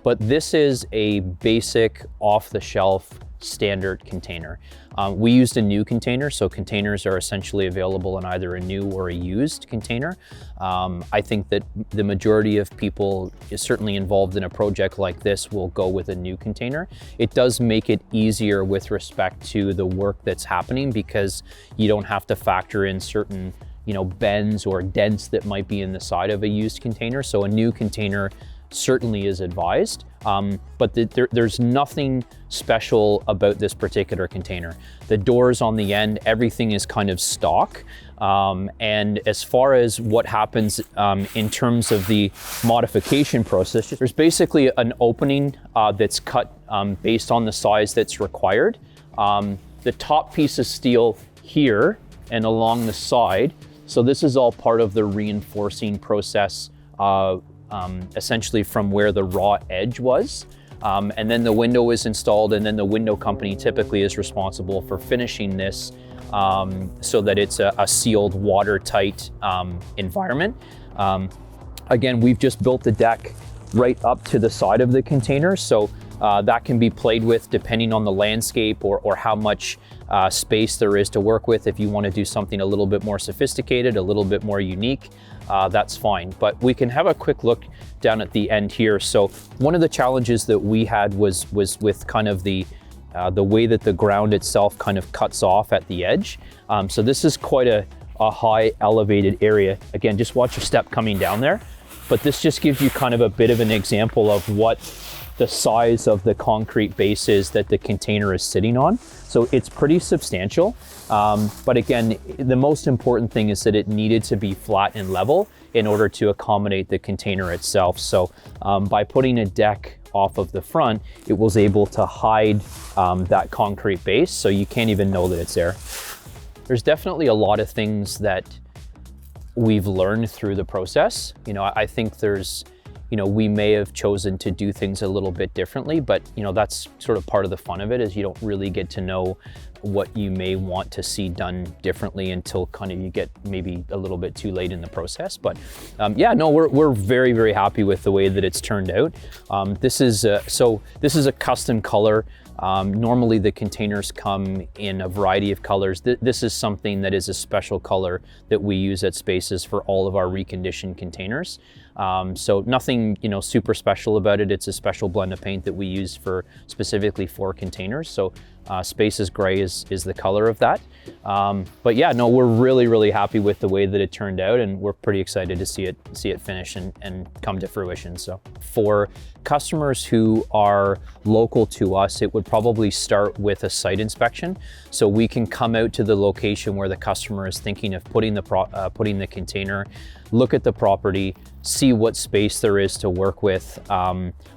But this is a basic off-the-shelf standard container. We used a new container, so containers are essentially available in either a new or a used container. I think that the majority of people is certainly involved in a project like this will go with a new container. It does make it easier with respect to the work that's happening because you don't have to factor in certain bends or dents that might be in the side of a used container. So a new container certainly is advised, but there's nothing special about this particular container. The doors on the end, everything is kind of stock. And as far as what happens in terms of the modification process, there's basically an opening that's cut based on the size that's required. The top piece of steel here and along the side, so this is all part of the reinforcing process essentially from where the raw edge was. And then the window is installed, and then the window company typically is responsible for finishing this so that it's a sealed, watertight environment. Again, we've just built the deck right up to the side of the container, so that can be played with depending on the landscape or how much space there is to work with. If you want to do something a little bit more sophisticated, a little bit more unique, that's fine. But we can have a quick look down at the end here. So one of the challenges that we had was with kind of the way that the ground itself kind of cuts off at the edge. So this is quite a high elevated area. Again, just watch your step coming down there. But this just gives you kind of a bit of an example of what the size of the concrete base is that the container is sitting on. So it's pretty substantial. But again, the most important thing is that it needed to be flat and level in order to accommodate the container itself. So by putting a deck off of the front, it was able to hide that concrete base, so you can't even know that it's there. There's definitely a lot of things that we've learned through the process. I think there's we may have chosen to do things a little bit differently, but that's sort of part of the fun of it, is you don't really get to know what you may want to see done differently until kind of you get maybe a little bit too late in the process. But yeah, no, we're very, very happy with the way that it's turned out. This is a custom color. Normally the containers come in a variety of colors. This is something that is a special color that we use at Spaces for all of our reconditioned containers. So nothing, super special about it. It's a special blend of paint that we use specifically for containers. So Spaces Gray is the color of that. But yeah, no, we're really, really happy with the way that it turned out, and we're pretty excited to see it finish and come to fruition. So for customers who are local to us, it would probably start with a site inspection. So we can come out to the location where the customer is thinking of putting the container, look at the property, see what space there is to work with,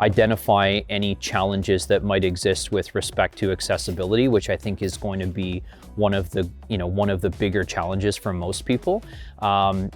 identify any challenges that might exist with respect to accessibility, which I think is going to be one of the bigger challenges for most people.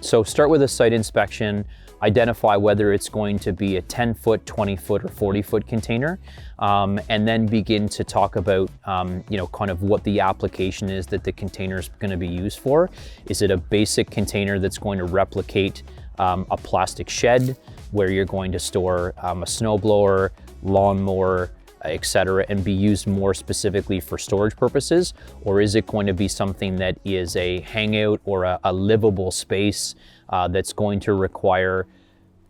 So start with a site inspection, identify whether it's going to be a 10-foot, 20-foot, or 40-foot container, and then begin to talk about kind of what the application is that the container is going to be used for. Is it a basic container that's going to replicate a plastic shed where you're going to store a snowblower, lawnmower, etc., and be used more specifically for storage purposes? Or is it going to be something that is a hangout or a livable space that's going to require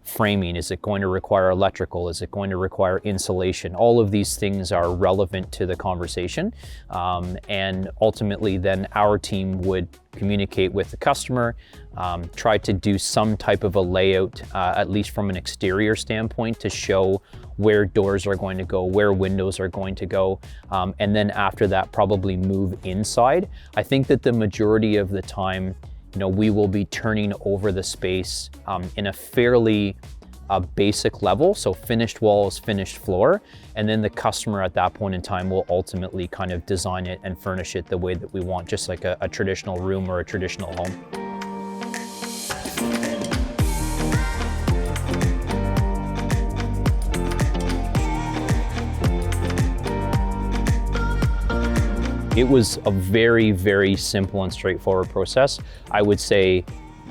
framing? Is it going to require electrical? Is it going to require insulation? All of these things are relevant to the conversation. And ultimately then our team would communicate with the customer, try to do some type of a layout, at least from an exterior standpoint, to show where doors are going to go, where windows are going to go. And then after that, probably move inside. I think that the majority of the time, we will be turning over the space in a fairly basic level, so finished walls, finished floor, and then the customer at that point in time will ultimately kind of design it and furnish it the way that we want, just like a traditional room or a traditional home. It was a very, very simple and straightforward process. I would say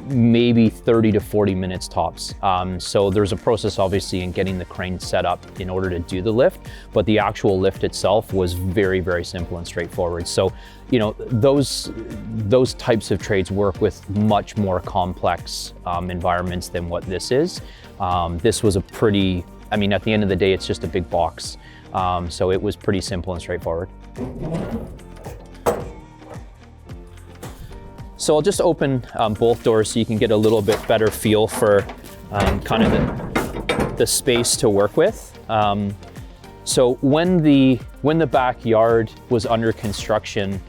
maybe 30 to 40 minutes tops. So there's a process obviously in getting the crane set up in order to do the lift, but the actual lift itself was very, very simple and straightforward. So, you know, those types of trades work with much more complex environments than what this is. This was a pretty, I mean, at the end of the day, it's just a big box. So it was pretty simple and straightforward. So I'll just open both doors so you can get a little bit better feel for kind of the space to work with. So when the backyard was under construction,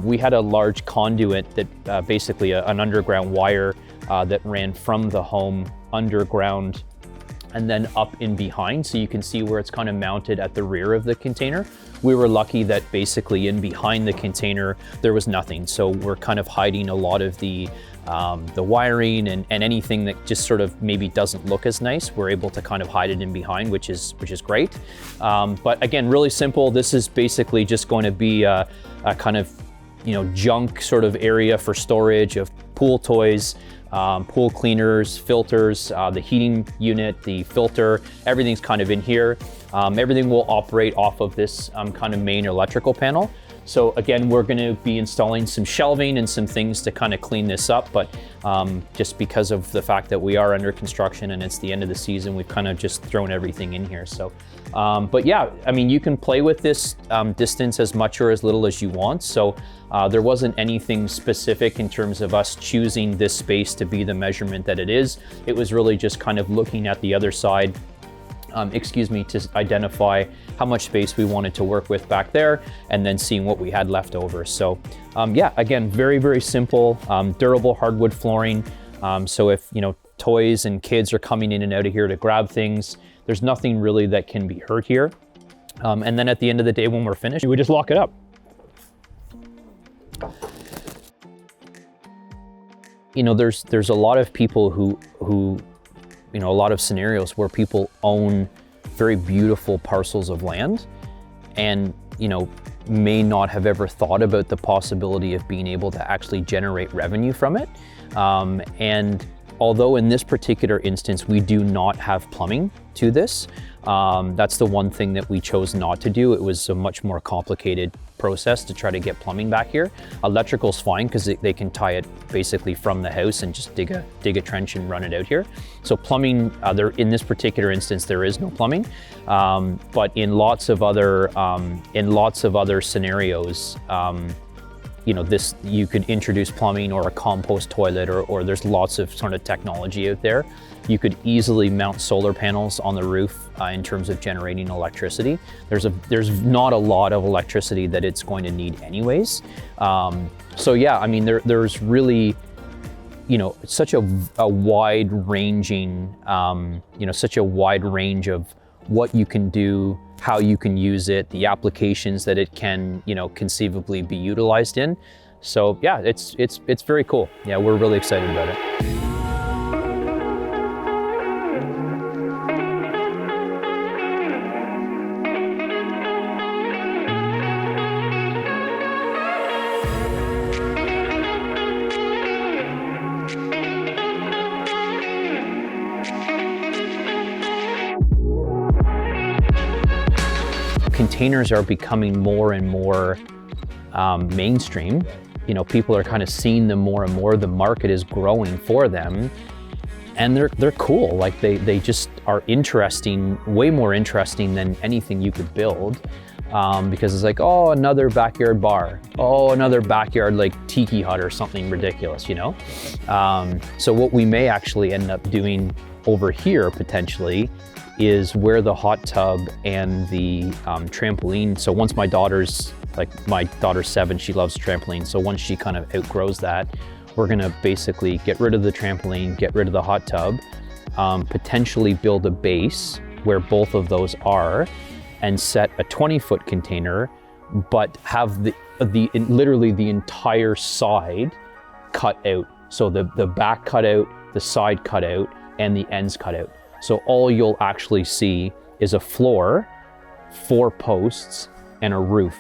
we had a large conduit that basically an underground wire that ran from the home underground and then up in behind. So you can see where it's kind of mounted at the rear of the container. We were lucky that basically in behind the container, there was nothing. So we're kind of hiding a lot of the wiring and anything that just sort of maybe doesn't look as nice. We're able to kind of hide it in behind, which is great. But again, really simple. This is basically just going to be a kind of, you know, junk sort of area for storage of pool toys, pool cleaners, filters, the heating unit, the filter, everything's kind of in here. Everything will operate off of this kind of main electrical panel. So again, we're going to be installing some shelving and some things to kind of clean this up, but just because of the fact that we are under construction and it's the end of the season, we've kind of just thrown everything in here. So, but yeah, I mean, you can play with this distance as much or as little as you want. So there wasn't anything specific in terms of us choosing this space to be the measurement that it is. It was really just kind of looking at the other side, to identify how much space we wanted to work with back there and then seeing what we had left over. So yeah, again, very, very simple, durable hardwood flooring. So if, you know, toys and kids are coming in and out of here to grab things, there's nothing really that can be hurt here. And then at the end of the day, when we're finished, we just lock it up. You know, there's a lot of people who you know, a lot of scenarios where people own very beautiful parcels of land and, you know, may not have ever thought about the possibility of being able to actually generate revenue from it. And although in this particular instance, we do not have plumbing to this, that's the one thing that we chose not to do. It was a much more complicated process to try to get plumbing back here. Electrical's fine because they can tie it basically from the house and just dig a trench and run it out here. So plumbing, in this particular instance, there is no plumbing. But in lots of other scenarios, you know, you could introduce plumbing or a compost toilet, or there's lots of sort of technology out there. You could easily mount solar panels on the roof in terms of generating electricity. There's not a lot of electricity that it's going to need anyways. So yeah, I mean, there's really, you know, such a wide ranging, you know, such a wide range of what you can do, how you can use it, the applications that it can, you know, conceivably be utilized in. So yeah, it's very cool. Yeah, we're really excited about it. Containers are becoming more and more mainstream. You know, people are kind of seeing them more and more. The market is growing for them, and they're cool. Like they just are interesting, way more interesting than anything you could build, because it's like, oh, another backyard bar, oh, another backyard like tiki hut or something ridiculous, you know. So what we may actually end up doing over here potentially is where the hot tub and the trampoline. So once my daughter's 7, she loves trampoline. So once she kind of outgrows that, we're gonna basically get rid of the trampoline, get rid of the hot tub, potentially build a base where both of those are, and set a 20-foot container, but have literally the entire side cut out. So the back cut out, the side cut out, and the ends cut out. So all you'll actually see is a floor, 4 posts, and a roof,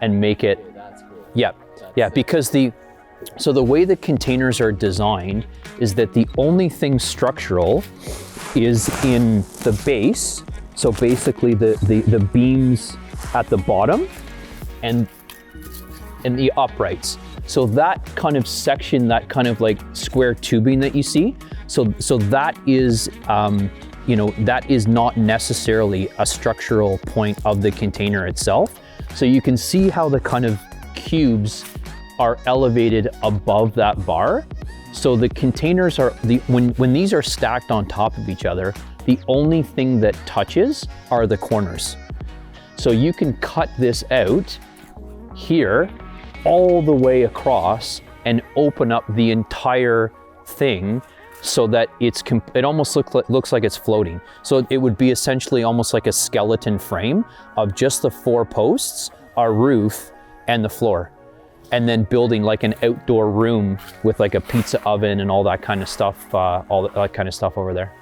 and make it. That's cool. Yeah, That's yeah. sick. Because the So the way the containers are designed is that the only thing structural is in the base. So basically the beams at the bottom and the uprights. So that kind of section, that kind of like square tubing that you see, so that is, you know, that is not necessarily a structural point of the container itself. So you can see how the kind of cubes are elevated above that bar. So the containers are, when these are stacked on top of each other, the only thing that touches are the corners. So you can cut this out here all the way across and open up the entire thing so that it almost looks like it's floating. So it would be essentially almost like a skeleton frame of just the 4 posts, our roof, and the floor. And then building like an outdoor room with like a pizza oven and all that kind of stuff, over there.